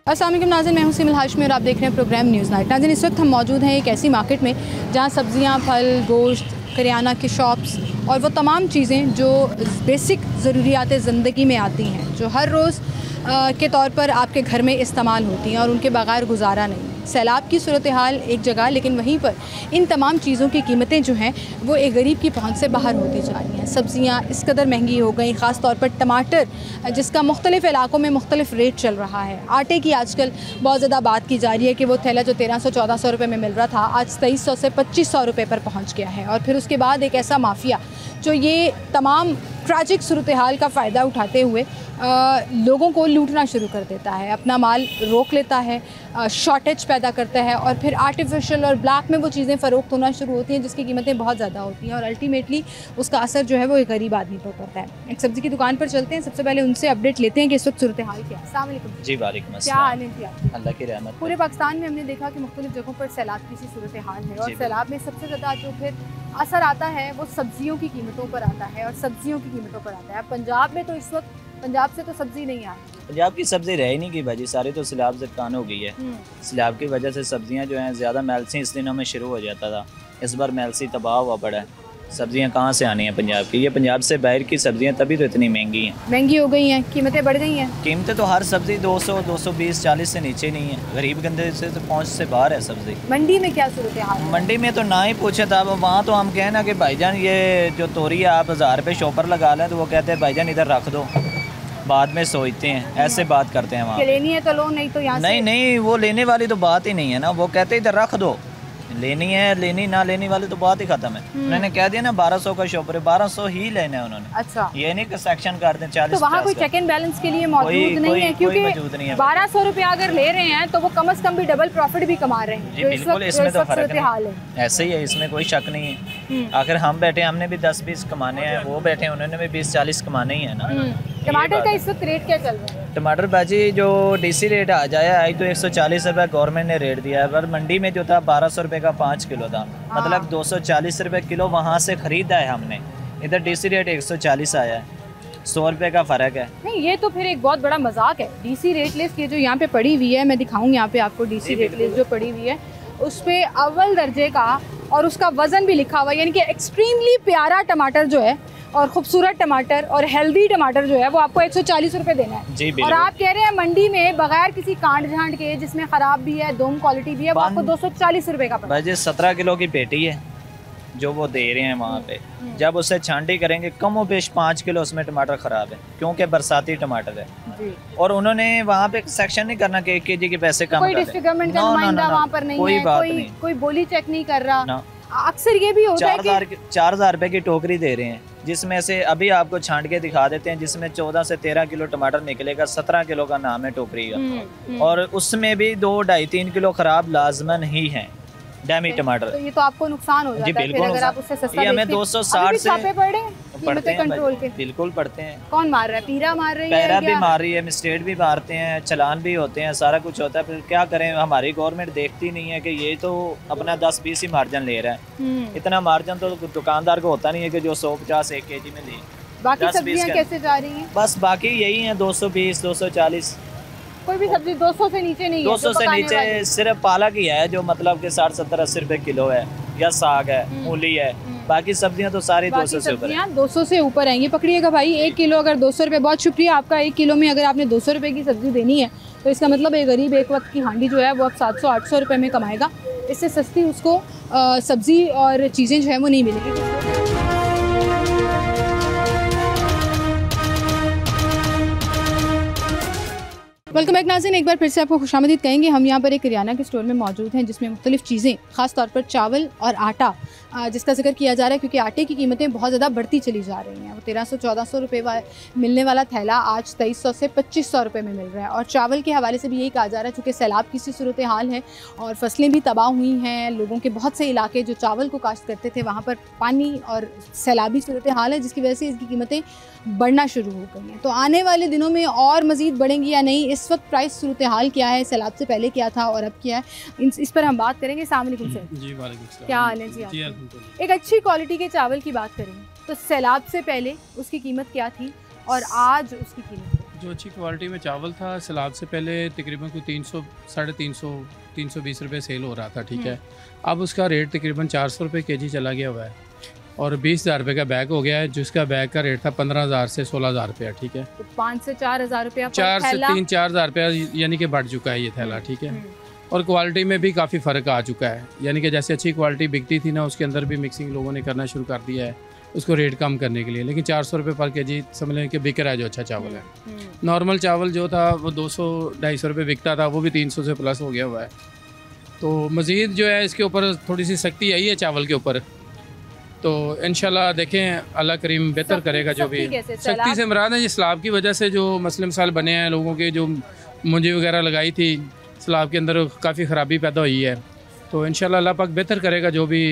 अस्सलाम वालेकुम नाज़रीन, मैं हूं सिमल हाशमी और आप देख रहे हैं प्रोग्राम न्यूज़ नाइट। नाज़रीन, इस वक्त हम मौजूद हैं एक ऐसी मार्केट में जहां सब्ज़ियां, फल, गोश्त, करियाना की शॉप्स और वो तमाम चीज़ें जो बेसिक ज़रूरियात ज़िंदगी में आती हैं, जो हर रोज़ के तौर पर आपके घर में इस्तेमाल होती हैं और उनके बगैर गुजारा नहीं। सैलाब की सूरत हाल एक जगह, लेकिन वहीं पर इन तमाम चीज़ों की कीमतें जो हैं वो एक गरीब की पहुंच से बाहर होती जा रही हैं। सब्ज़ियाँ इस कदर महंगी हो गई, ख़ास तौर पर टमाटर जिसका मुख्तलिफ़ इलाकों में मुख्तलिफ़ रेट चल रहा है। आटे की आजकल बहुत ज़्यादा बात की जा रही है कि वो थैला जो 1300-1400 रुपये में मिल रहा था आज 2300 से 2500 रुपये पर पहुँच गया है। और फिर उसके बाद एक ऐसा माफिया जो ये तमाम ट्रैजिक सूरत हाल का फ़ायदा उठाते हुए लोगों को लूटना शुरू कर देता है, अपना माल रोक लेता है, शॉर्टेज पैदा करता है और फिर आर्टिफिशियल और ब्लैक में वो चीज़ें फ़रोख्त होना शुरू होती हैं जिसकी कीमतें बहुत ज़्यादा होती हैं और अल्टीमेटली उसका असर जो है वो एक गरीब आदमी पर पड़ता है। एक सब्ज़ी की दुकान पर चलते हैं, सबसे पहले उनसे अपडेट लेते हैं कि इस वक्त सूरत हाल क्या है। अस्सलाम वालेकुम जी। वालेकुम अस्सलाम। क्या हाल है जी आपके? अल्लाह की रहमत। पूरे पाकिस्तान में हमने देखा कि मुख्तलिफ जगहों पर सैलाब की सी सूरत हाल है और सैलाब में सबसे ज़्यादा जो फिर असर आता है वो सब्जियों की कीमतों पर आता है और सब्जियों की कीमतों पर आता है। पंजाब में तो इस वक्त पंजाब से तो सब्जी नहीं आ रही, पंजाब की सब्जी रह ही नहीं की भाजी, सारी तो सैलाब से कान हो गई है। सैलाब की वजह से सब्जियां जो हैं ज़्यादा मैलसी इस दिनों में शुरू हो जाता था, इस बार मैलसी तबाह हुआ पड़ा है। सब्जियां कहाँ से आनी हैं पंजाब की? ये पंजाब से बाहर की सब्जियां तभी तो इतनी महंगी हैं, महंगी हो गई हैं, कीमतें बढ़ गई हैं। कीमतें तो हर सब्जी 200, 220, 40 से नीचे नहीं है। गरीब गंदे से तो पहुँच से बाहर है सब्जी। मंडी में क्या सूरत हाल है? मंडी में तो ना ही पूछे था, वहाँ तो हम कहें ना कि भाईजान ये जो तोरी है आप 1000 रुपये शॉपर लगा लें, तो वो कहते हैं भाईजान इधर रख दो, बाद में सोचते हैं, ऐसे बात करते हैं वहाँ। लेनी है तो लो, नहीं तो यहाँ नहीं वो लेने वाली तो बात ही नहीं है ना, वो कहते हैं इधर रख दो, लेनी है लेनी, ना लेने वाली तो बात ही खत्म है। उन्होंने कह दिया ना 1200 का शॉपर है, 1200 ही लेना है उन्होंने। अच्छा, ये नहीं कि सेक्शन कर दें 40। तो वहाँ कोई चेक एंड बैलेंस के लिए मौजूद नहीं है, क्योंकि 1200 रुपया अगर ले रहे हैं तो वो कम से कम भी डबल प्रॉफिट भी कमा रहे हैं। बिल्कुल, इसमें तो फर्क है, ऐसे ही है, इसमें कोई शक नहीं है। आखिर हम बैठे, हमने भी 10-20 कमाने हैं, वो बैठे उन्होंने भी 20-40 कमाने ही है ना। टमाटर का इस वक्त रेट क्या चल रहा है? टमाटर भाजी जो डीसी रेट आ जाए, आई तो 140 रुपये गवर्नमेंट ने रेट दिया है, पर मंडी में जो था 1200 रुपये का 5 किलो था, मतलब 240 रुपये किलो वहाँ से ख़रीदा है हमने। इधर डीसी रेट 140 आया है, 100 रुपये का फ़र्क है। नहीं, ये तो फिर एक बहुत बड़ा मजाक है। डीसी रेट लिस्ट ये जो यहाँ पे पड़ी हुई है, मैं दिखाऊंगी यहाँ पे आपको डीसी रेट लिस्ट जो पड़ी हुई है, उस पर अव्वल दर्जे का और उसका वज़न भी लिखा हुआ है, यानी कि एक्सट्रीमली प्यारा टमाटर जो है और खूबसूरत टमाटर और हेल्दी टमाटर जो है वो आपको 140 रुपये देना है। और आप कह रहे हैं मंडी में बगैर किसी कांट झांट के, जिसमें ख़राब भी है, दोम क्वालिटी भी है, वो आपको 240 रुपये का पड़ेगा। भाजी 17 किलो की पेटी है जो वो दे रहे हैं वहाँ पे। जब उससे छांटी करेंगे कम बेश 5 किलो उसमें टमाटर ख़राब है, क्योंकि बरसाती टमाटर है जी। और उन्होंने वहाँ पे सेक्शन नहीं करना कि 1 केजी के पैसे कम, कोई डिस्ट्रिक्ट गवर्नमेंट का नुमाइंदा वहाँ पर नहीं है, कोई बोली चेक नहीं कर रहा। अक्सर ये भी होता है कि 4000 रुपये की टोकरी दे रहे हैं, जिसमें से अभी आपको छांट के दिखा देते हैं, जिसमें 14 से 13 किलो टमाटर निकलेगा, 17 किलो का नाम है टोकरी का, और उसमें भी 2-2.5-3 किलो खराब लाजमन ही हैं डैमी टमाटर। तो ये तो आपको नुकसान हो जाता है बिल्कुल, अगर आप उससे सस्ता हमें 260 से पड़ते हैं कंट्रोल के। बिल्कुल पड़ते हैं। कौन मार रहा है? पीरा मार रही है, पैरा भी मार रही है, मिस्टेट भी मारते हैं, चलान भी होते हैं, सारा कुछ होता है। फिर क्या करें, हमारी गवर्नमेंट देखती नहीं है कि ये तो अपना 10-20 ही मार्जिन ले रहा है। इतना मार्जिन तो दुकानदार को होता नहीं है कि जो 150 1 केजी में ले। बाकी सब्जियां कैसे जा रही हैं? बस बाकी यही है 220, 240। कोई भी सब्जी 200 से नीचे नहीं है? 200 से नीचे सिर्फ पालक ही है जो मतलब कि 60-70-80 रुपए किलो है, या साग है, मूली है। बाकी सब्जियां तो सारी 200 से ऊपर है। 200 से ऊपर आएंगी। पकड़िएगा भाई, 1 किलो अगर 200 रुपये, बहुत शुक्रिया आपका। 1 किलो में अगर आपने 200 रुपये की सब्जी देनी है तो इसका मतलब एक गरीब एक वक्त की हांडी जो है वो अब 700-800 रुपये में कमाएगा। इससे सस्ती उसको सब्ज़ी और चीज़ें जो है वो नहीं मिलेगी। वेलकम बैक नाज़रीन, एक बार फिर से आपको खुशामदीद कहेंगे। हम यहाँ पर एक किराना के स्टोर में मौजूद हैं जिसमें मुख्तलिफ़ चीज़ें, ख़ास तौर पर चावल और आटा जिसका जिक्र किया जा रहा है, क्योंकि आटे की कीमतें बहुत ज़्यादा बढ़ती चली जा रही हैं। वो 1300-1400 रुपये मिलने वाला थैला आज 2300 से 2500 रुपये में मिल रहा है। और चावल के हवाले से भी यही कहा जा रहा है, चूँकि सैलाब की सी सूरत हाल है और फसलें भी तबाह हुई हैं, लोगों के बहुत से इलाके जो चावल को काश्त करते थे वहाँ पर पानी और सैलाबी सूरत हाल है, जिसकी वजह से इसकी कीमतें बढ़ना शुरू हो गई हैं। तो आने वाले दिनों में और मज़ीद बढ़ेंगी या नहीं, इस वक्त प्राइस सूरत हाल क्या है, सैलाब से पहले क्या था और अब क्या है, इस पर हम बात करेंगे। अस्सलाम वालेकुम सर। जी वालेकुम सलाम। क्या हाल है जी? एक अच्छी क्वालिटी के चावल की बात करेंगे तो सैलाब से पहले उसकी कीमत क्या थी और आज उसकी कीमत क्या है? जो अच्छी क्वालिटी में चावल था सैलाब से पहले तकरीबन कोई 300 350 320 रुपये सेल हो रहा था, ठीक है। अब उसका रेट तकरीबन 400 रुपये केजी चला गया हुआ है और 20,000 रुपये का बैग हो गया है, जिसका बैग का रेट था 15,000 से 16,000 रुपया, ठीक है। तो 5 से 4,000 रुपया 4 से 3-4,000 रुपया यानी कि बढ़ चुका है ये थैला, ठीक है। और क्वालिटी में भी काफ़ी फ़र्क आ चुका है, यानी कि जैसे अच्छी क्वालिटी बिकती थी ना, उसके अंदर भी मिक्सिंग लोगों ने करना शुरू कर दिया है उसको रेट कम करने के लिए। लेकिन 400 रुपये पर केजी समझ लें कि बिक रहा है जो अच्छा चावल है। नॉर्मल चावल जो था वो 200-250 रुपये बिकता था, वो भी 300 से प्लस हो गया हुआ है। तो मज़ीद जो है इसके ऊपर थोड़ी सी सख्ती आई है चावल के ऊपर, तो इंशाल्लाह देखें अल्लाह करीम बेहतर करेगा। जो भी सख्ती से मुराद है ये सैलाब की वजह से जो मसले मसाइल बने हैं, लोगों के जो मुंजी वगैरह लगाई थी सैलाब के अंदर काफ़ी ख़राबी पैदा हुई है, तो इंशाल्लाह अल्लाह पाक बेहतर करेगा जो भी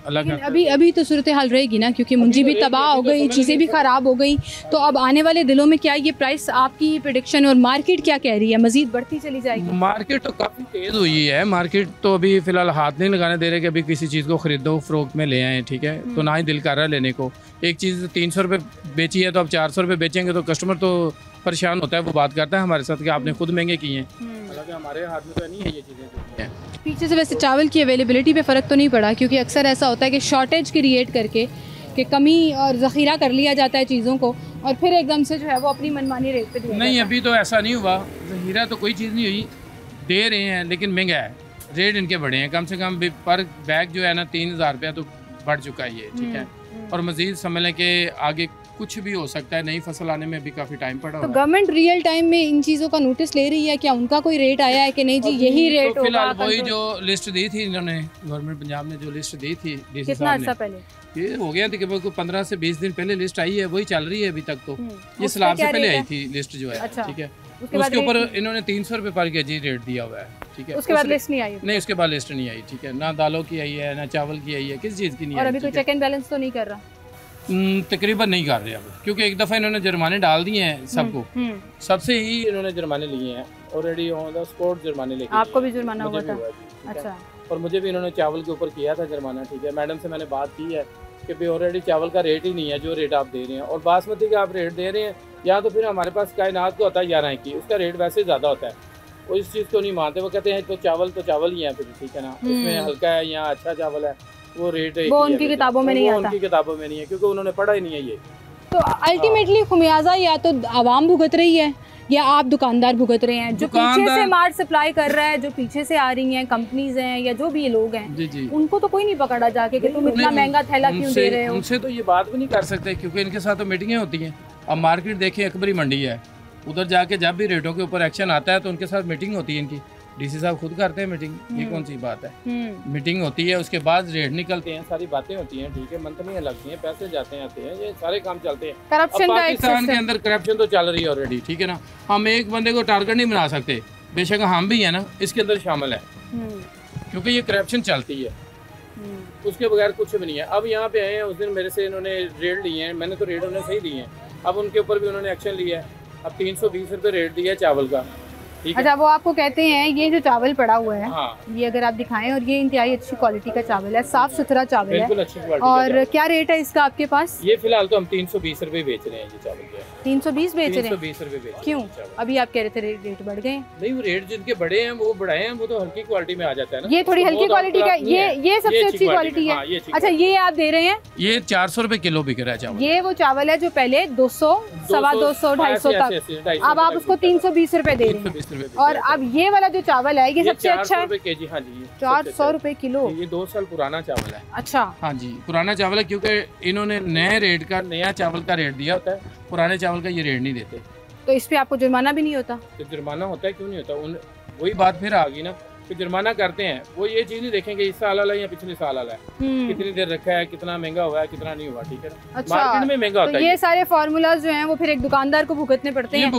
अल्लाह का। अभी तो सूरत हाल रहेगी ना, क्योंकि मुंजी भी तबाह हो गई, चीज़ें भी ख़राब हो गई, तो अब आने वाले दिनों में क्या ये प्राइस आपकी प्रेडिक्शन और मार्केट क्या कह रही है, मज़ीद बढ़ती चली जाएगी? मार्केट तो काफ़ी तेज़ हुई है, मार्केट तो अभी फ़िलहाल हाथ नहीं लगाने दे रहे कि अभी किसी चीज़ को ख़रीदो फ़रोख्त में ले आएँ, ठीक है। तो ना ही दिल कर रहा है लेने को। एक चीज़ 300 रुपये बेची है तो अब 400 रुपये बेचेंगे तो कस्टमर तो परेशान होता है, वो बात करता है हमारे साथ कि आपने खुद महंगे किए हैं, हालांकि हमारे हाथ में तो नहीं है ये चीज़ें। पीछे से वैसे चावल की अवेलेबिलिटी पे फ़र्क तो नहीं पड़ा, क्योंकि अक्सर ऐसा होता है कि शॉर्टेज क्रिएट करके कि कमी और ज़ख़ीरा कर लिया जाता है चीज़ों को और फिर एकदम से जो है वो अपनी मनमानी रेट पे दिया नहीं, अभी तो ऐसा नहीं हुआ, ज़ख़ीरा तो कोई चीज़ नहीं हुई, दे रहे हैं लेकिन महंगा है, रेट इनके बढ़े हैं। कम से कम पर बैग जो है ना 3,000 रुपया तो बढ़ चुका है ये, ठीक है। और मज़ीद समझ लें कि आगे कुछ भी हो सकता है, नई फसल आने में भी काफ़ी टाइम पड़ा। तो गवर्नमेंट रियल टाइम में इन चीज़ों का नोटिस ले रही है क्या? उनका कोई रेट आया है कि नहीं जी यही रेट तो फिलहाल वही जो लिस्ट दी थी इन्होंने, गवर्नमेंट पंजाब ने जो लिस्ट दी थी डीसी साहब ने, पहले ये हो गया तकरीबन 15 से 20 दिन पहले लिस्ट आई है, वही चल रही है अभी तक। तो ये सैलाब से पहले आई थी लिस्ट जो है, ठीक है। उसके ऊपर इन्होंने 300 रुपये पर केजी रेट दिया हुआ है, ठीक है। उसके बाद लिस्ट नहीं आई? नहीं, उसके बाद लिस्ट नहीं आई, ठीक है। ना दालों की आई है, ना चावल की आई है, किस चीज़ की नहीं आई। और अभी कोई चेक एंड बैलेंस तो नहीं कर रहा? तकरीबन नहीं कर रहे अब, क्योंकि एक दफ़ा इन्होंने जुर्माने डाल दिए हैं सबको, सबसे ही इन्होंने जुर्माने लिए हैं ऑलरेडी, ऑन द स्पॉट जुर्माने लेके। आपको भी जुर्माना हुआ था? अच्छा। और मुझे भी इन्होंने चावल के ऊपर किया था जुर्माना, ठीक है। मैडम से मैंने बात की है कि भाई ऑलरेडी चावल का रेट ही नहीं है जो रेट आप दे रहे हैं, और बासमती का आप रेट दे रहे हैं, या तो फिर हमारे पास कायनात का होता है 11 की, उसका रेट वैसे ज़्यादा होता है, वो इस चीज़ को नहीं मानते। वो कहते हैं तो चावल ही है फिर, ठीक है ना, इसमें हल्का है या अच्छा चावल है, वो रेट है, वो उनकी किताबों में नहीं आता, उनकी किताबों में नहीं है, क्योंकि उन्होंने पढ़ा ही नहीं है ये। तो अल्टीमेटली खुमियाजा या तो आवाम भुगत रही है या आप दुकानदार भुगत रहे हैं, जो पीछे से माल सप्लाई कर रहा है, जो पीछे से आ रही हैं कंपनीज हैं या जो भी लोग हैं, जी। उनको तो कोई नहीं पकड़ा जाके कि तुम इतना महंगा थैला क्यों दे रहे हो। उनसे तो ये बात भी नहीं कर सकते, क्योंकि इनके साथ तो मीटिंगें होती हैं। अब मार्केट देखिए, अकबरी मंडी है, उधर जाके जब भी रेटों के ऊपर एक्शन आता है तो उनके साथ मीटिंग होती है इनकी, डीसी साहब खुद करते हैं मीटिंग, ये कौन सी बात है। मीटिंग होती है, उसके बाद रेट निकलते हैं, सारी बातें होती हैं, ठीक है, मंथलियां लगती हैं, पैसे जाते हैं आते हैं, ये सारे काम चलते हैं। करप्शन का पाकिस्तान के अंदर करप्शन तो चल रही है ऑलरेडी, ठीक है ना। हम एक बंदे को टारगेट नहीं बना सकते, बेशक हम भी है ना इसके अंदर शामिल है, क्योंकि ये करप्शन चलती है, उसके बगैर कुछ भी नहीं है। अब यहाँ पे आए हैं, उस दिन मेरे से इन्होंने रेट लिए हैं, मैंने तो रेट उन्हें सही दिए हैं, अब उनके ऊपर भी उन्होंने एक्शन लिया है। अब 320 रुपये रेट दिया है चावल का, अच्छा। वो आपको कहते हैं ये जो चावल पड़ा हुआ है, ये अगर आप दिखाएं, और ये इंतहाई अच्छी क्वालिटी का चावल है, साफ सुथरा चावल है, अच्छी क्वालिटी। और क्या रेट है इसका आपके पास? ये फिलहाल तो हम 320 रुपये बेच रहे हैं ये चावल के। 320 बेच रहे हैं? 320 रुपये। क्यों? अभी आप कह रहे थे रेट बढ़ गए? नहीं, वो रेट जिनके बड़े हैं वो बढ़ाए हैं, वो तो हल्की क्वालिटी में आ जाता है ना। ये थोड़ी हल्की क्वालिटी का, ये सबसे अच्छी क्वालिटी है। अच्छा, ये आप दे रहे हैं? ये 400 रुपये किलो बिक रहा है चावल। ये वो चावल है जो पहले 200, 250, 250 तक, अब आप उसको 320 रुपए दे रहे हैं। और अब ये वाला जो चावल है ये सबसे अच्छा है, 400 केजी। हाँ जी, 400 रुपए किलो। ये 2 साल पुराना चावल है। अच्छा। हाँ जी, पुराना चावल है, क्योंकि इन्होंने नए रेट का, नया चावल का रेट दिया होता है, पुराने चावल का ये रेट नहीं देते। तो इस पे आपको जुर्माना भी नहीं होता? तो जुर्माना होता है, क्यों नहीं होता। वही बात फिर आ गई ना कि जुर्माना करते हैं, वो ये चीज नहीं देखेंगे इस साल वाला या पिछले साल वाला है, कितनी देर रखा है, कितना महंगा हुआ है, कितना नहीं हुआ, ठीक है ना। अच्छा, मार्केट में महंगा होता है। ये सारे फार्मूलाज जो हैं वो फिर एक दुकानदार को भुगतने पड़ते हैं,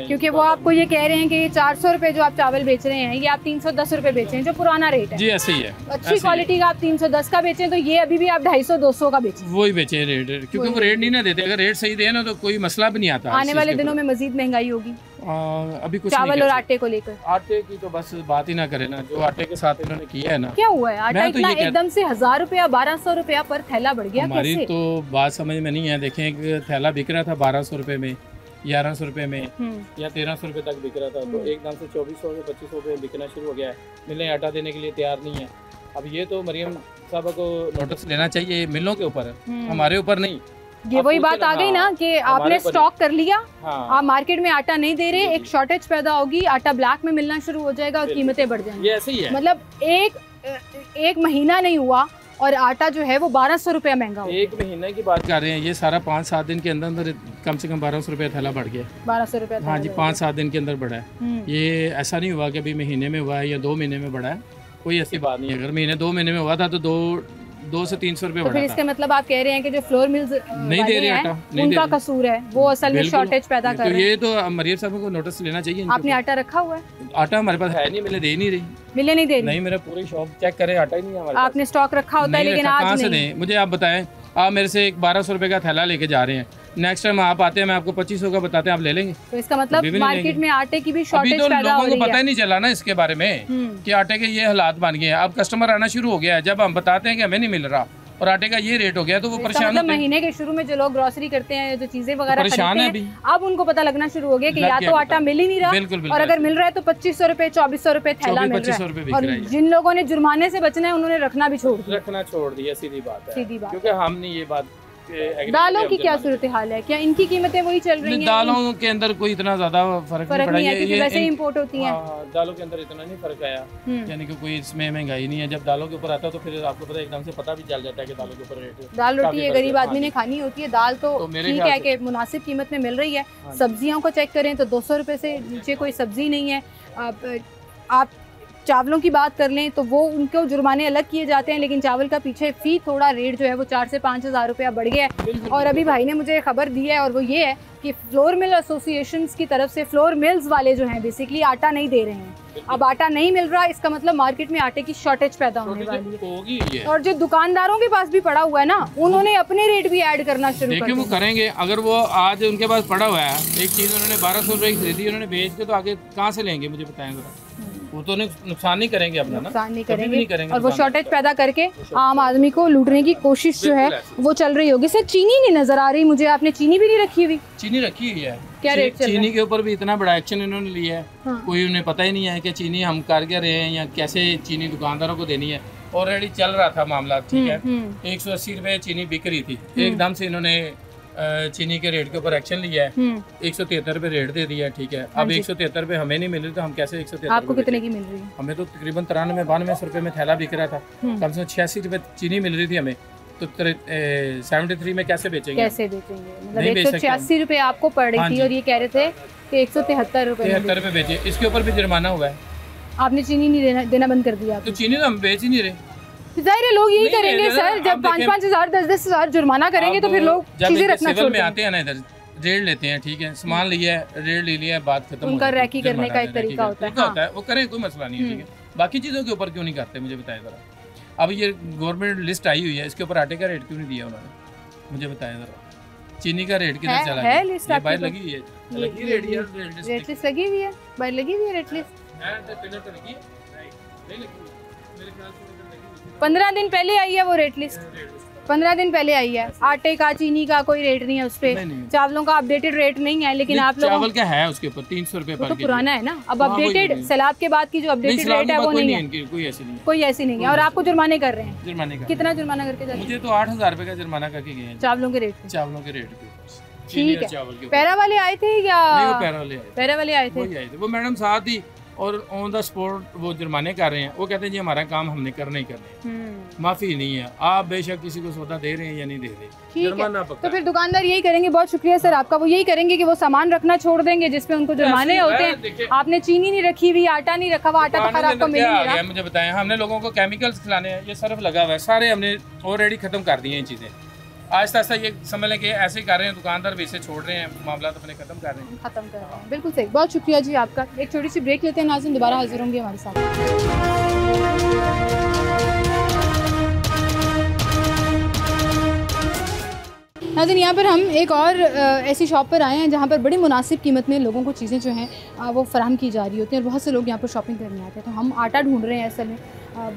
क्योंकि वो आपको ये कह रहे हैं कि ये 400 रुपए जो आप चावल बेच रहे हैं, ये आप 310 रुपए बेच रहे हैं, जो पुराना रेट है। जी, ऐसे ही है। अच्छी क्वालिटी का आप 310 का बेचें, तो ये अभी भी आप 250-200 का बेचें, वही बेचे रेट, क्योंकि वो रेट नहीं ना देते। अगर रेट सही दे ना तो कोई मसला भी नहीं आता। आने वाले दिनों में मजीद महंगाई होगी अभी कुछ चावल और आटे को लेकर। आटे की तो बस बात ही ना करें ना, जो आटे के साथ इन्होंने किया है ना। क्या हुआ है? आटा इतना एकदम से 1000 रुपया 1200 रुपया पर थैला बढ़ गया, हमारी तो बात समझ में नहीं है। देखें, एक थैला बिक रहा था 1200 रुपये में, 1100 रुपये में या 1300 रुपये तक बिक रहा था, तो एकदम से 2400 से 2500 रुपये बिकना शुरू हो गया है। मिलें आटा देने के लिए तैयार नहीं है। अब ये तो मरियम साहब को नोटिस लेना चाहिए, मिलों के ऊपर, हमारे ऊपर नहीं। ये वही बात आ गई ना कि आपने स्टॉक कर लिया, आप मार्केट में आटा नहीं दे रहे, एक शॉर्टेज पैदा होगी, आटा ब्लैक में मिलना शुरू हो जाएगा और कीमतें बढ़ जाएंगी। ये ऐसे ही है। मतलब एक महीना नहीं हुआ और आटा जो है वो 1200 रुपया महंगा हो। एक महीने की बात कर रहे हैं, ये सारा 5-7 दिन के अंदर कम से कम 1200 रुपया थैला बढ़ गया। 1200 रुपया? हाँ जी, 5-7 दिन के अंदर बढ़ा है। ये ऐसा नहीं हुआ कि अभी महीने में हुआ है या 2 महीने में बढ़ा है, कोई ऐसी बात नहीं है। अगर महीने 2 महीने में हुआ था तो 2 से 300 रुपये बढ़ा था। इसका मतलब आप कह रहे हैं कि जो फ्लोर मिल्स नहीं दे रहे आटा, उनका कसूर है, वो असल में शॉर्टेज पैदा कर रहे हैं। ये तो मरियम साहब को नोटिस लेना चाहिए। आपने आटा रखा हुआ है? आटा हमारे पास है नहीं, मिले दे नहीं रही। मिले नहीं दे रही? नहीं, मेरा पूरी शॉप चेक करे, आटा ही नहीं है हमारे पास। आपने स्टॉक रखा होता है लेकिन आज कहाँ से दें? मुझे आप बताएं, आप मेरे से एक 1200 रुपये का थैला लेके जा रहे हैं, नेक्स्ट टाइम आप आते हैं मैं आपको 2500 का बताते हैं, आप ले लेंगे? तो इसका मतलब मार्केट में आटे की भी शॉर्टेज पैदा हो रही है। लोगों को पता ही नहीं चला ना इसके बारे में कि आटे के ये हालात बन गए हैं। अब कस्टमर आना शुरू हो गया है, जब हम बताते हैं कि हमें नहीं मिल रहा और आटे का ये रेट हो गया तो वो परेशान होते हैं। महीने के शुरू में जो लोग ग्रोसरी करते हैं, जो चीजें वगैरह परेशान है, अब उनको पता लगना शुरू हो गया कि या तो आटा मिल ही नहीं रहा, और अगर मिल रहा है तो 2500 रुपए 2400 रुपए थैला मिल रहा है। और जिन लोगों ने जुर्माने से बचना है उन्होंने रखना भी छोड़ दिया। सीधी बात है, क्योंकि हमने ये बात। दालों की क्या सूरत हाल है? क्या इनकी कीमतें वही चल रही हैं? दालों के अंदर कोई इतना ज्यादा फर्क नहीं पड़ा, ये वैसे इंपोर्ट होती हैं। दालों के अंदर इतना नहीं फर्क आया, यानी कि कोई इसमें महंगाई नहीं है। जब दालों के ऊपर आता है तो फिर आपको पता एकदम से पता भी चल जाता है कि दालों के ऊपर रेट। दाल रोटी ये गरीब आदमी ने खानी होती है, दाल तो ठीक है कि मुनासिब कीमत में मिल रही है। सब्जियों को चेक करें तो 200 रुपए से नीचे कोई सब्जी नहीं है। आप चावलों की बात कर लें तो वो उनको जुर्माने अलग किए जाते हैं, लेकिन चावल का पीछे फी थोड़ा रेट जो है वो 4 से 5 हज़ार रुपया बढ़ गया है। और अभी भाई ने मुझे खबर दी है और वो ये है कि फ्लोर मिल एसोसिएशंस की तरफ से फ्लोर मिल्स वाले जो हैं बेसिकली आटा नहीं दे रहे हैं। अब आटा नहीं मिल रहा, इसका मतलब मार्केट में आटे की शॉर्टेज पैदा होने वाली है। और जो दुकानदारों के पास भी पड़ा हुआ है ना, उन्होंने अपने रेट भी ऐड करना शुरू कर दिए। वो करेंगे, अगर वो आज उनके पास पड़ा हुआ है एक चीज़, उन्होंने 1200 रुपये की खरीदी, उन्होंने बेच के तो आगे कहाँ से लेंगे? मुझे बताएं जरा। वो तो नुकसान नहीं करेंगे अपना, नुकसान नहीं करेंगे और वो शॉर्टेज पैदा करके आम आदमी को लूटने की कोशिश जो है वो चल रही होगी। सर चीनी नहीं नजर आ रही मुझे, आपने चीनी भी नहीं रखी हुई? चीनी रखी हुई है। क्या रेट चल रहा है? चीनी के ऊपर भी इतना बड़ा एक्शन इन्होंने लिया है। कोई उन्हें पता ही नहीं है कि चीनी हम कारगर हैं या कैसे चीनी दुकानदारों को देनी है। ऑलरेडी चल रहा था मामला, ठीक है, 180 रुपये चीनी बिक रही थी, एकदम से इन्होंने चीनी के रेट के ऊपर एक्शन लिया है, 173 रुपये रेट दे दिया है, ठीक है। अब 173 रुपये हमें नहीं मिल रही तो हम कैसे 173? आपको कितने की मिल रही है? हमें तो तकरीबन 93-92 रुपये में थैला बिक रहा था, कम से कम 86 रुपये चीनी मिल रही थी हमें, तो 73 में कैसे बेचेंगे? मतलब 186 रुपये आपको पड़ रही थी और ये कह रहे थे कि 173 रुपये बेचे। इसके ऊपर भी जुर्माना हुआ है। आपने चीनी नहीं देना बंद कर दिया? तो चीनी तो हम बेच ही नहीं रहे। जाहिर है लोग यही करेंगे सर, जब 5-5 हज़ार 10-10 हज़ार जुर्माना करेंगे तो फिर लोग चीजें रखना छोड़ देंगे। आते हैं ना, इधर रेट लेते हैं, ठीक है, सामान लिया है, रेट ले लिया, बात खत्म। उनका रैकी करने का एक तरीका होता है, वो करें, कोई मसला नहीं है, ठीक है। बाकी चीज़ों के ऊपर क्यों नहीं करते मुझे बताएं जरा। अब ये गवर्नमेंट लिस्ट आई हुई है, इसके ऊपर आटे का रेट क्यों नहीं दिया उन्होंने, मुझे बताएं जरा। चीनी का रेट किधर चला है? लिस्ट बाहर लगी हुई है, लगी रेट लिस्ट लगी हुई है, बाहर लगी हुई है रेट लिस्ट। 15 दिन पहले आई है वो रेट लिस्ट, 15 दिन पहले आई है। आटे का, चीनी का कोई रेट नहीं है उस पे, चावलों का अपडेटेड रेट नहीं है, लेकिन आप लोग चावल का है उसके ऊपर 300 रुपए तो पुराना है ना। अब अपडेटेड सैलाब के बाद की जो अपडेटेड रेट है वो नहीं है, कोई ऐसी नहीं है। और आपको जुर्माने कर रहे हैं? जुर्माने का कितना जुर्माना करके जा रहे हैं? मुझे तो 8000 रुपए का जुर्माना करके गए हैं चावलों के रेट पे। चावलों के रेट पे, ठीक है। पैरा वाले आए थे या? पैरा वाले आए थे, वो मैडम साथ ही और ऑन द स्पॉट वो जुर्माने कर रहे हैं। वो कहते हैं जी हमारा काम हमने करना ही करना है, माफी नहीं है। आप बेशक किसी को सौदा दे रहे हैं या नहीं दे रहे, जुर्माना पक्का। तो फिर दुकानदार यही करेंगे। बहुत शुक्रिया सर आपका। वो यही करेंगे कि वो सामान रखना छोड़ देंगे जिसपे उनको जुर्माने होते हैं। आपने चीनी नहीं रखी हुई, आटा नहीं रखा हुआ, आटा तो खैर आपको मिल नहीं रहा। मुझे बताएं, हमने लोगों को केमिकल्स खिलाने हैं, ये सर्फ लगा हुआ है, सारे हमने ऑलरेडी खत्म कर दिए हैं चीजें। आहिस्ता आहिस्ता ये समझ लें कि ऐसे कर रहे हैं, दुकानदार भी इसे छोड़ रहे हैं, मामला तो अपने खत्म कर रहे हैं। बिल्कुल सही, बहुत शुक्रिया जी आपका। एक छोटी सी ब्रेक लेते हैं नाज़रीन, दोबारा हाजिर होंगे हमारे साथ। नाज़रीन यहाँ पर हम एक और ऐसी शॉप पर आए हैं जहाँ पर बड़ी मुनासिब कीमत में लोगों को चीज़ें जो हैं वो फराहम की जा रही होती हैं और बहुत से लोग यहाँ पर शॉपिंग करने आते हैं। तो हम आटा ढूंढ रहे हैं। असल में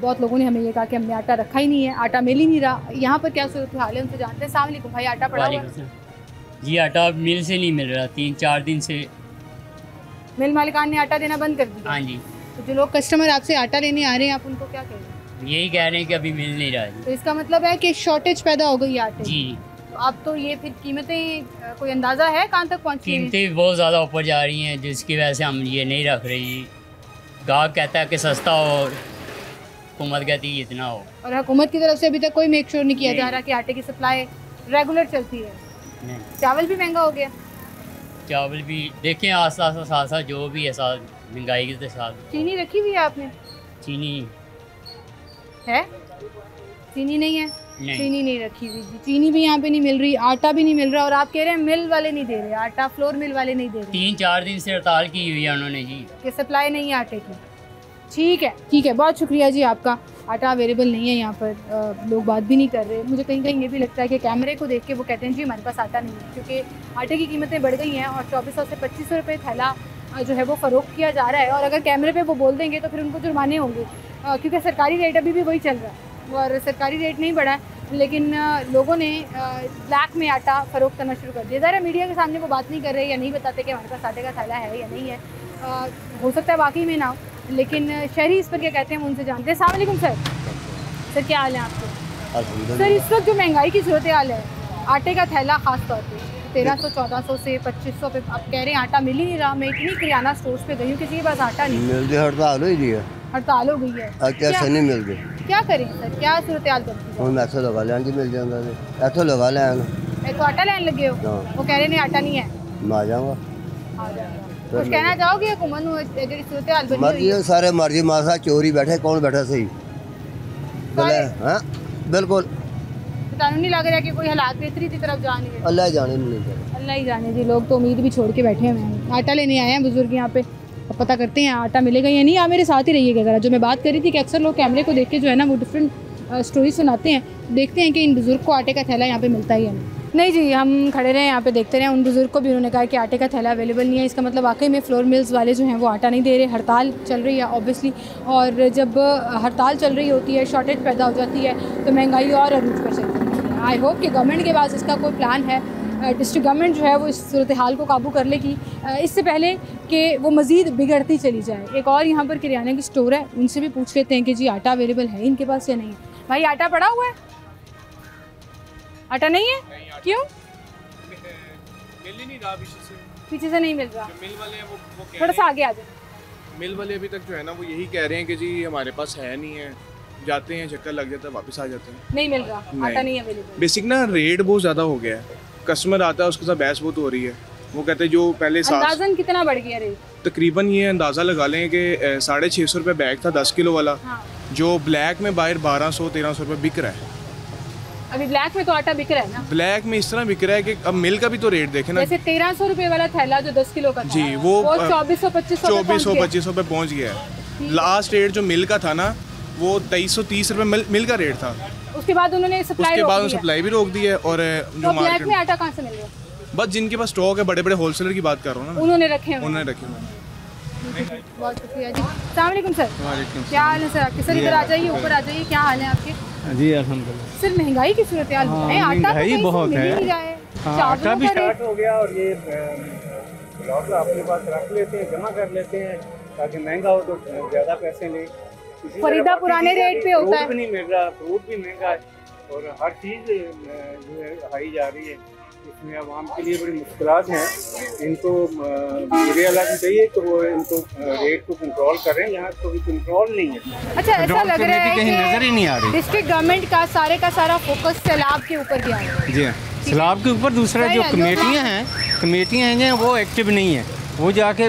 बहुत लोगों ने हमें ये कहा कि हमने आटा रखा ही नहीं है, आटा मिल ही नहीं रहा। यहाँ पर क्या सूरत हाल है उनसे जानते हैं। अस्सलाम वालेकुम भाई, आटा पड़ा हुआ है? जी आटा मिल से नहीं मिल रहा, 3-4 दिन से। मिल मालिकान ने आटा देना बंद कर दिया? हाँ जी। तो जो लोग कस्टमर आपसे आटा लेने आ रहे हैं, आप उनको क्या कह रहे हैं? यही कह रहे हैं कि अभी मिल नहीं रहा जी। तो इसका मतलब है कि शॉर्टेज पैदा हो गई है आटे की। जी। तो अब तो ये फिर कीमतें कोई अंदाज़ा है कहाँ तक पहुँची हैं? कीमतें बहुत ज़्यादा ऊपर जा रही हैं, जिसकी वजह से हम ये नहीं रख रहे जी। गाहक कहता है कि सस्ता हो और हुकूमत कहती है इतना हो। और हुकूमत की तरफ से अभी तक कोई मेक श्योर नहीं किया जा रहा कि आटे की सप्लाई रेगुलर चलती है। नहीं। चावल भी महंगा हो गया? चावल भी देखें आस्ता आस्ता साथ साथ जो भी है साथ महंगाई के साथ। चीनी रखी हुई है आपने? चीनी है? चीनी नहीं है? नहीं। चीनी नहीं रखी हुई जी। चीनी भी यहाँ पे नहीं मिल रही, आटा भी नहीं मिल रहा, और आप कह रहे हैं मिल वाले नहीं दे रहे, आटा फ्लोर मिल वाले नहीं दे रहे। 3-4 दिन से हड़ताल की हुई है उन्होंने जी, कि सप्लाई नहीं है आटे की। ठीक है, बहुत शुक्रिया जी आपका। आटा अवेलेबल नहीं है यहाँ पर, लोग बात भी नहीं कर रहे। मुझे कहीं कहीं ये भी लगता है कि कैमरे को देख के वो कहते हैं जी हमारे पास आटा नहीं है, क्योंकि आटे की कीमतें बढ़ गई हैं और 2400 से 2500 रुपये थैला जो है वो फ़रोख्त किया जा रहा है। और अगर कैमरे पे वो बोल देंगे तो फिर उनको जुर्माने होंगे, क्योंकि सरकारी रेट अभी भी वही चल रहा है और सरकारी रेट नहीं बढ़ा है। लेकिन लोगों ने ब्लैक में आटा फ़रोख्त करना शुरू कर दिया। ज़रा मीडिया के सामने वो बात नहीं कर रहे या नहीं बताते कि हमारे पास आटे का थैला है या नहीं है। हो सकता है वाकई में ना हो, लेकिन शहरी इस पर क्या कहते हैं हम उनसे जानते हैं। अस्सलाम वालेकुम सर, क्या हाल है आपके? सर, इस वक्त जो महंगाई की सूरत हाल है, आटे का थैला ख़ास तौर पे 1300-1400 से 2500 पे आप कह रहे हैं आटा मिल ही नहीं रहा। मैं इतनी किराना स्टोर्स पे गई हूँ, किसी के पास आटा नहीं मिलती, हड़ताल हुई है। हड़ताल हो गई है, कैसे नहीं मिलती? क्या करें सर, क्या सूरत हाल करती है? हम ऐसे लगा लें जी, मिल जाएगा ऐसे लगा लें। मैं तो आटा लेने लगे हो, वो कह रहे नहीं आटा नहीं है। मैं आ जाऊँगा। कुछ कहना चाहोगे हुकूमत को अगर इस सूरत हाल बनी हुई मर्जी है? सारे मर्जी मासा चोरी बैठे, कौन बैठा सही? हाँ बिल्कुल। बताने नहीं लग रहा कि कोई हालात बेहतरी की तरफ जा नहीं है। अल्लाह ही जाने नहीं चाहिए। अल्लाह ही जाने जी। लोग तो उम्मीद भी छोड़ के बैठे हैं। आटा लेने आए हैं बुजुर्ग यहाँ पे, अब पता करते हैं आटा मिलेगा या नहीं। आप मेरे साथ ही रहिएगा ज़रा। जो मैं बात कर रही थी कि अक्सर लोग कैमरे को देख के जो है ना वो डिफरेंट स्टोरी सुनाते हैं। देखते हैं कि इन बुज़ुर्ग को आटे का थैला यहाँ पे मिलता है या नहीं जी। हम खड़े रहे यहाँ पे देखते रहे। उन बुज़ुर्ग को भी उन्होंने कहा कि आटे का थैला अवेलेबल नहीं है। इसका मतलब वाकई में फ्लोर मिल्स वाले जो हैं वो आटा नहीं दे रहे। हड़ताल चल रही है ऑब्वियसली, और जब हड़ताल चल रही होती है, शॉर्टेज पैदा हो जाती है, तो महंगाई और अरूज पर चलती है। आई होप कि गवर्नमेंट के पास इसका कोई प्लान है। डिस्ट्रिक्ट गवर्नमेंट जो है वो इस सूरत हाल को काबू कर लेगी, इससे पहले कि वो मज़ीद बिगड़ती चली जाए। एक और यहाँ पर किराना की स्टोर है, उनसे भी पूछ लेते हैं कि जी आटा अवेलेबल है इनके पास या नहीं है। भाई आटा पड़ा हुआ है? आटा नहीं है? क्यों? मिल ही नहीं रहा पीछे से नहीं मिल रहा। मिल वाले हैं वो थोड़ा सा आगे आ जाए। मिल वाले अभी तक जो है ना वो यही कह रहे हैं कि जी हमारे पास है नहीं है, जाते हैं चक्कर लग जाता है वापस आ जाते हैं। नहीं मिल रहा, आटा नहीं अवेलेबल। बेसिक ना रेट बहुत ज़्यादा हो गया है, कस्टमर आता है उसके साथ बहस बहुत हो रही है। वो कहते हैं जो पहले अंदाज़न कितना बढ़ गया रेट? तकरीबन ये अंदाज़ा लगा लें कि 650 रुपये बैग था 10 किलो वाला, हाँ। जो ब्लैक में बाहर 1200-1300 रुपये बिक रहा है। अभी ब्लैक में तो आटा बिक रहा है ना? ब्लैक में इस तरह बिक रहा है कि अब मिल का भी तो रेट देखें ना। जैसे 1300 रुपये वाला थैला जो 10 किलो का था, जी वो 2400-2500 रुपये पहुँच गया है। लास्ट रेट जो मिल का था ना वो 2330 रुपये मिल का रेट था। उसके बाद उन्होंने सप्लाई भी रोक दी है। और जो ब्लैक में आटा कहाँ से मिल रहा है? बस जिनके पास स्टॉक है, बड़े बड़े होलसेलर की बात कर रहा हूँ ना, उन्होंने रखे हुए। उन्होंने रखे हुए। बहुत शुक्रिया जी। अस्सलाम वालेकुम सर, क्या हाल है सर आपके? सर इधर आ जाइए, ऊपर आ जाइए। क्या हाल है आपके? जी अल्हम्दुलिल्लाह। सर महंगाई की सूरत हाल है, आटा महंगाई बहुत है। आटा भी स्टार्ट हो गया और ये ब्लॉक अपने पास रख लेते हैं, जमा कर लेते हैं ताकि महंगा हो तो ज़्यादा पैसे लें। खरीदा पुराने रेट पे होता है। फ्रूट भी नहीं मिल रहा, फ्रूट भी महंगा है और हर चीज़ जो है हाई जा रही है। इसमें आवाम के लिए बड़ी मुश्किलात हैं। इनको मेरे हालात चाहिए तो वो इनको रेट को कंट्रोल करें, यहाँ कोई कंट्रोल नहीं है। अच्छा, ऐसा लग रहा है कहीं नजर ही नहीं आ रही। डिस्ट्रिक्ट गवर्नमेंट का सारा फोकस सैलाब के ऊपर गया है। जी सैलाब के ऊपर। दूसरा जो कमेटियाँ हैं वो एक्टिव नहीं है। वो जाके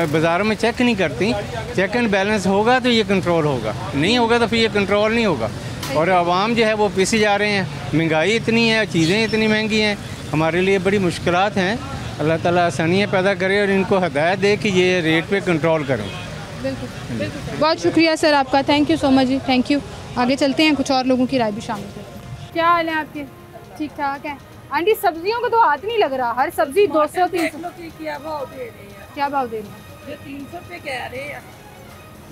बाज़ारों में चेक नहीं करती। चेक एंड बैलेंस होगा तो ये कंट्रोल होगा, नहीं होगा तो फिर ये कंट्रोल नहीं होगा। और आवाम जो है वो पिसे जा रहे हैं। महंगाई इतनी है, चीज़ें इतनी महंगी हैं, हमारे लिए बड़ी मुश्किलात हैं। अल्लाह ताला आसानियाँ पैदा करे और इनको हदायत दे कि ये रेट पे कंट्रोल करें। बिल्कुल। बहुत शुक्रिया सर आपका, thank you so much ji, thank you. आगे चलते हैं, कुछ और लोगों की राय भी शामिल करते हैं। क्या हाल है आपके? ठीक ठाक है आंटी। सब्जियों को तो हाथ नहीं लग रहा, हर सब्जी 200-300। क्या भाव दे रहे हैं? क्या भाव दे रहे हैं? ये 300 रुपये कह रहे हैं।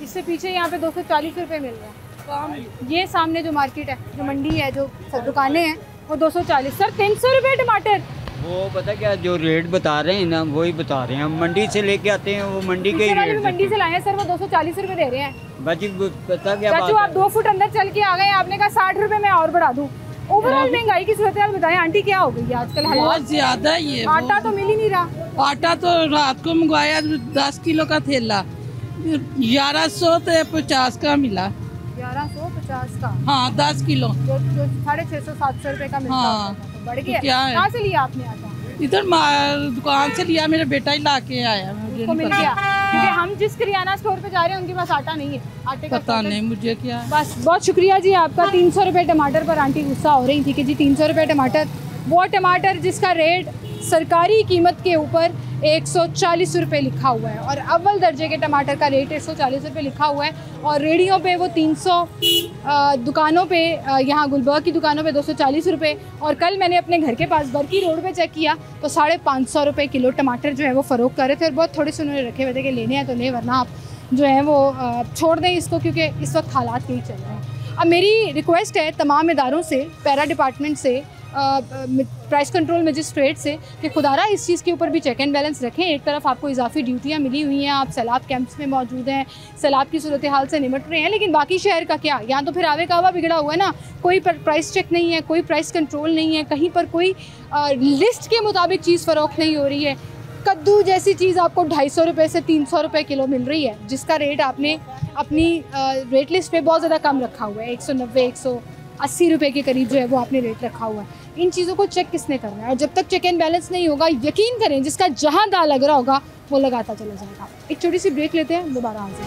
इससे पीछे यहाँ पे 240 रुपये मिल रहा है। ये सामने जो मार्केट है, जो मंडी है, जो दुकानें हैं, वो 240। सर 300 रुपये टमाटर, वो पता क्या जो रेट बता रहे हैं ना वही बता रहे हैं। हम मंडी से लेके आते हैं, वो मंडी के ही रेट मंडी से लाए हैं सर, वो 240 रुपए दे रहे हैं। बाकी पता क्या चाचू आप 2 फुट अंदर चल के आ गए, आपने कहा 60 रुपए मैं और बढ़ा दूं। ओवरऑल महंगाई की सूरत बताएं आंटी, क्या हो गई है आजकल? बहुत ज्यादा ही है। आटा तो मिल ही नहीं रहा। आटा तो रात को मंगवाया 10 किलो का थैला 1150 का मिला। 1150 का? हाँ 10 किलो जो 650-700 रुपए का मिलता हाँ। है। तो बढ़ गया। क्या है? कहाँ से लिया आपने आटा? इधर दुकान से लिया, मेरा बेटा ही ला के आया, मुझे को नहीं मिल पता। गया क्योंकि हम जिस किराना स्टोर पे जा रहे हैं उनके पास आटा नहीं है। आटे का पता नहीं मुझे क्या है। बस बहुत शुक्रिया जी आपका। 300 रुपये टमाटर पर आंटी गुस्सा हो रही थी कि जी 300 रुपये टमाटर, वो टमाटर जिसका रेट सरकारी कीमत के ऊपर 140 रुपये लिखा हुआ है और अव्वल दर्जे के टमाटर का रेट 140 रुपये लिखा हुआ है और रेडियों पे वो 300, दुकानों पे यहाँ गुलबर्ग की दुकानों पे 240 रुपये। और कल मैंने अपने घर के पास बरकी रोड पे चेक किया तो 550 रुपये किलो टमाटर जो है वो फ़रोख्त कर रहे थे और बहुत थोड़े से उन्होंने रखे हुए थे कि लेने हैं तो ले, वरना आप जो है वो छोड़ दें इसको, क्योंकि इस वक्त हालात यही चल रहे हैं। अब मेरी रिक्वेस्ट है तमाम इदारों से, पैरा डिपार्टमेंट से, प्राइस कंट्रोल मजिस्ट्रेट से कि खुदारा इस चीज़ के ऊपर भी चेक एंड बैलेंस रखें। एक तरफ आपको इजाफी ड्यूटियाँ मिली हुई हैं, आप सैलाब कैंप्स में मौजूद हैं, सैलाब की सूरत हाल से निमट रहे हैं, लेकिन बाकी शहर का क्या? यहाँ तो फिर आवे का हवा बिगड़ा हुआ है ना। कोई प्राइस चेक नहीं है, कोई प्राइस कंट्रोल नहीं है, कहीं पर कोई लिस्ट के मुताबिक चीज़ फ़रोख्त नहीं हो रही है। कद्दू जैसी चीज़ आपको 250 रुपये से 300 रुपये किलो मिल रही है, जिसका रेट आपने अपनी रेट लिस्ट पे बहुत ज़्यादा कम रखा हुआ है, 190-180 रुपये के करीब जो है वो आपने रेट रखा हुआ है। इन चीज़ों को चेक किसने करना है? और जब तक चेक एंड बैलेंस नहीं होगा, यकीन करें जिसका जहाँ दाल लग रहा होगा वो लगाता चला जाएगा। एक छोटी सी ब्रेक लेते हैं, दोबारा हाजिर।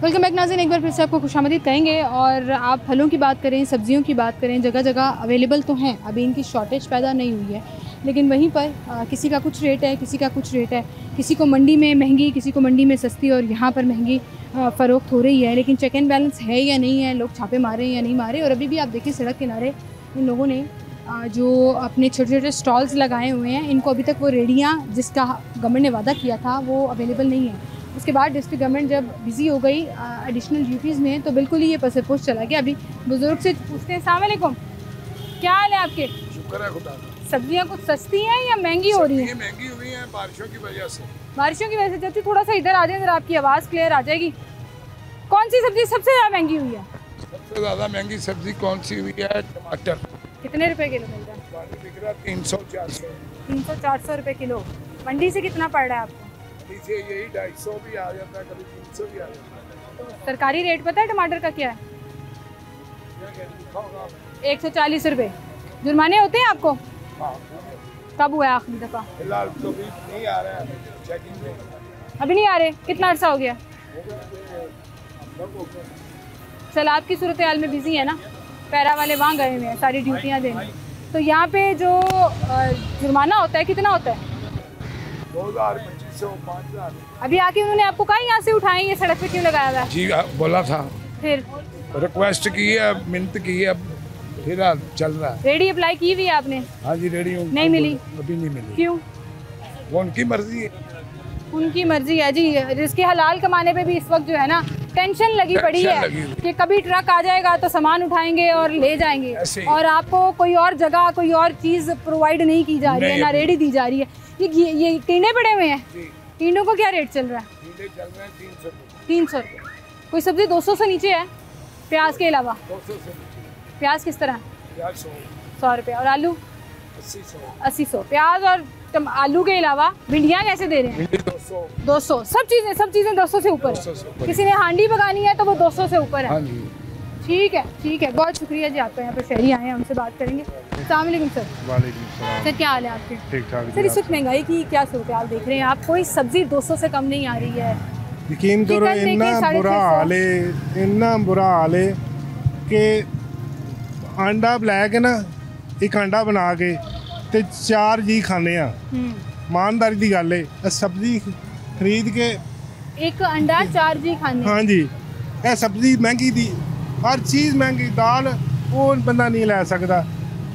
वेलकम बैक नाज़रीन, एक बार फिर से आपको खुशामदीद कहेंगे। और आप फलों की बात करें, सब्जियों की बात करें, जगह जगह अवेलेबल तो हैं, अभी इनकी शॉर्टेज पैदा नहीं हुई है, लेकिन वहीं पर किसी का कुछ रेट है, किसी का कुछ रेट है, किसी को मंडी में महंगी, किसी को मंडी में सस्ती और यहाँ पर महंगी फ़रोख्त हो रही है। लेकिन चेक एंड बैलेंस है या नहीं है, लोग छापे मारे या नहीं मारे। और अभी भी आप देखिए सड़क किनारे इन लोगों ने जो अपने छोटे छोटे स्टॉल्स लगाए हुए हैं, इनको अभी तक वो रेडियाँ जिसका गवर्नमेंट ने वादा किया था वो अवेलेबल नहीं है। उसके बाद डिस्ट्रिक्ट गवर्नमेंट जब बिज़ी हो गई एडिशनल ड्यूटीज़ में तो बिल्कुल ही ये पसरपोश चला गया। अभी बुज़ुर्ग से पूछते हैं, अस्सलाम वालेकुम, क्या हाल है आपके? शुक्र है खुदा का। सब्जियाँ कुछ सस्ती हैं या महंगी हो रही हैं? महंगी हुई हैं बारिशों की वजह से। बारिशों की वजह से? जब थोड़ा सा इधर आ जाए, जरा आपकी आवाज़ क्लियर आ जाएगी। कौन सी सब्ज़ी सबसे ज़्यादा महंगी हुई है? सबसे ज़्यादा महंगी सब्ज़ी कौन सी हुई है? टमाटर। कितने रुपए किलो मिल रहा है? बिक रहा 300-400। 300-400 रुपये किलो। मंडी से कितना पड़ रहा है आपको? मंडी से यही 250 भी आ जाता है, कभी 300 भी आ जाता है। सरकारी रेट पता है टमाटर का क्या है? 140 रुपये। जुर्माने होते हैं आपको? कब हुआ है आखिरी दफ़ा? फिलहाल तो भी नहीं आ रहा है, चेकिंग में। अभी नहीं आ रहे? कितना अर्सा हो गया? सैलाब की सूरत हाल में बिजी है ना, पैरा वाले वहाँ गए हुए हैं सारी ड्यूटियाँ देने। तो यहाँ पे जो जुर्माना होता है कितना होता है? 2000, 2500, 5000। अभी आके उन्होंने आपको कहा यहाँ से उठाएं, ये सड़क पे क्यों लगाया हुआ है? जी बोला था, फिर रिक्वेस्ट की है, मिन्नत की है, फिर चल रहा है। रेडी अप्लाई की हुई है आपने? हाँ जी रेडी हूँ। नहीं मिली? अभी नहीं मिली। क्यों? वो उनकी मर्जी है। उनकी मर्जी है जी। जिसके हलाल कमाने पे भी इस वक्त जो है ना टेंशन लगी पड़ी है कि कभी ट्रक आ जाएगा तो सामान उठाएंगे और ले जाएंगे, और आपको कोई और जगह कोई और चीज़ प्रोवाइड नहीं की जा रही है, ना रेडी दी जा रही है। ये टींडे पड़े हुए हैं, टींडों को क्या रेट चल रहा है? 300 रुपये। कोई सब्जी 200 से नीचे है प्याज के अलावा? 200 से नीचे। प्याज किस तरह? 100 रुपये। और आलू? 80-100। प्याज और आलू के अलावा भिंडियाँ कैसे दे रहे हैं? 200। सब चीज़ें 200 से ऊपर है। किसी ने हांडी पकानी है तो वो 200 से ऊपर है। ठीक है, बहुत शुक्रिया जी आपका। यहाँ पर शहरी आए हैं, हमसे बात करेंगे। अस्सलाम वालेकुम सर। वालेकुम सलाम। सर क्या हाल है आपके? ठीक ठाक सर, इस वक्त महंगाई की क्या सूरत हाल देख रहे हैं आप? कोई सब्जी 200 से कम नहीं आ रही है। यकीन करो इन्ना बुरा हाल है कि आंडा लै के ना एक आंडा बना के ते 4 जी खाने आ। ईमानदारी की गल है, सब्जी खरीद के एक अंडा 4 जी खाने। हाँ जी, यह सब्जी महंगी दी, हर चीज़ महंगी, दाल वो बंदा नहीं लै सकता,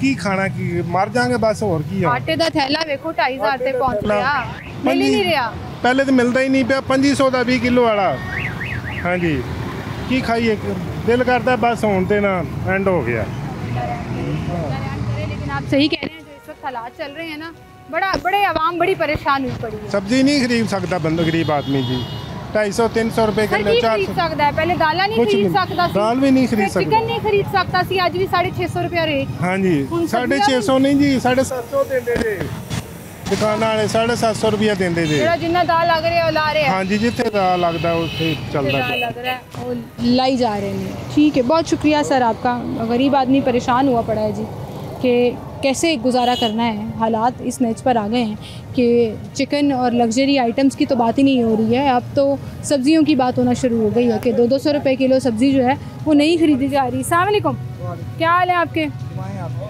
की खाना की मर जाएंगे बस। और की आटे का थैला देखो 2500 तक पहुंच गया, मिल ही नहीं रहा। पहले तो मिलता ही नहीं पाया, 2500 का 20 किलो वाला। हाँ जी, की खाइए। दिल करता बस होने ते ना एंड हो गया। लेकिन आप सही कह रहे हैं, जो इस वक्त हालात चल रहे हैं ना, बड़े आवाम बड़ी परेशान हुई पड़ी है। सब्जी नहीं खरीद सकता बंदा, गरीब आदमी जी 250-300 रुपए किलो, 400 सकता है। पहले दाला नहीं खरीद सकता, दाल भी नहीं खरीद सकता, चिकन नहीं खरीद सकता सी, आज भी 650 रुपया रेट। हाँ जी 650 नहीं जी 750 देंदे जे दुकान वाले, 750 रुपया देंदे जे, जिन्ना दाल लग रहा है ला रहे हैं। हाँ जी जिथे दाल लगता उत्थे चलता लग रहा है वो लाई जा रहे हैं। ठीक है, बहुत शुक्रिया सर आपका। गरीब आदमी परेशान हुआ पड़ा है जी कि कैसे गुजारा करना है। हालात इस नच पर आ गए हैं कि चिकन और लग्जरी आइटम्स की तो बात ही नहीं हो रही है, अब तो सब्जियों की बात होना शुरू हो गई है कि 200 रुपये किलो सब्ज़ी जो है वो नहीं खरीदी जा रही। अस्सलाम वालेकुम, क्या हाल है आपके?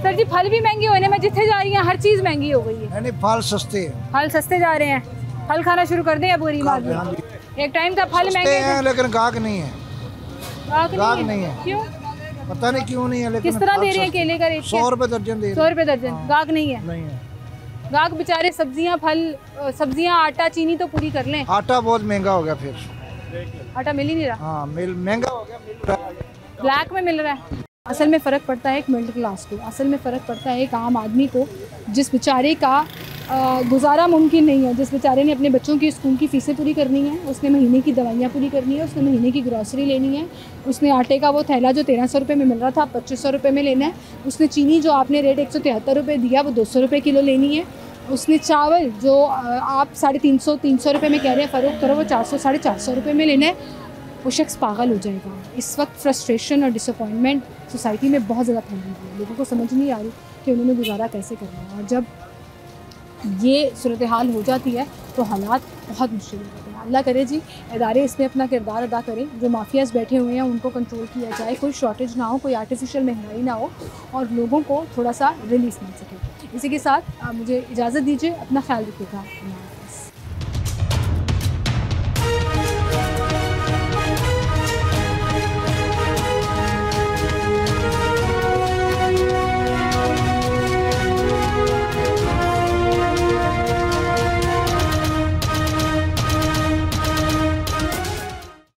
सर जी फल भी महंगे हुए हैं, मैं जिथे जा रही हूँ हर चीज़ महंगी हो गई है। नहीं फल सस्ते हैं, फल सस्ते जा रहे हैं, फल खाना शुरू कर दें अब गरीब आदमी। एक टाइम था फल महंगे हैं लेकिन गाहक नहीं है, गाहक नहीं है। क्यों पता नहीं क्यों नहीं है, लेकिन किस तरह दे रहे हैं केले का रेट? 100 रुपये दर्जन दे रहे हैं। 100 रुपये दर्जन, गाहक नहीं है। नहीं है गाहक बेचारे सब्जियां फल, सब्जियां आटा चीनी तो पूरी कर लें। आटा बहुत महंगा हो गया, फिर आटा मिल ही नहीं रहा। हाँ महंगा हो गया, मिल रहा है, ब्लैक में मिल रहा है। असल में फ़र्क पड़ता है एक मिडिल क्लास को, असल में फ़र्क पड़ता है एक आम आदमी को, जिस बेचारे का गुजारा मुमकिन नहीं है, जिस बेचारे ने अपने बच्चों की स्कूल की फ़ीसें पूरी करनी है, उसने महीने की दवाइयाँ पूरी करनी है, उसने महीने की ग्रॉसरी लेनी है, उसने आटे का वो थैला जो 1300 रुपये में मिल रहा था 2500 रुपये में लेना है, उसने चीनी जो आपने रेट 173 रुपये दिया वो 200 रुपये किलो लेनी है, उसने चावल जो आप 350 रुपये में कह रहे हैं फ़रोख्त करो वो 400-450 रुपये में लेना है। वो शख्स पागल हो जाएगा। इस वक्त फ्रस्ट्रेशन और डिसअपॉइंटमेंट सोसाइटी में बहुत ज़्यादा फैली हुई है, लोगों को समझ नहीं आ रही कि उन्होंने गुजारा कैसे करना है, और जब ये सूरत हाल हो जाती है तो हालात बहुत मुश्किल हो जाते हैं। अल्लाह करे जी इदारे इसमें अपना किरदार अदा करें, जो माफियाज़ बैठे हुए हैं उनको कंट्रोल किया जाए, कोई शॉर्टेज ना हो, कोई आर्टिफिशियल महंगाई ना हो और लोगों को थोड़ा सा रिलीफ मिल सके। इसी के साथ आप मुझे इजाज़त दीजिए, अपना ख्याल रखिएगा।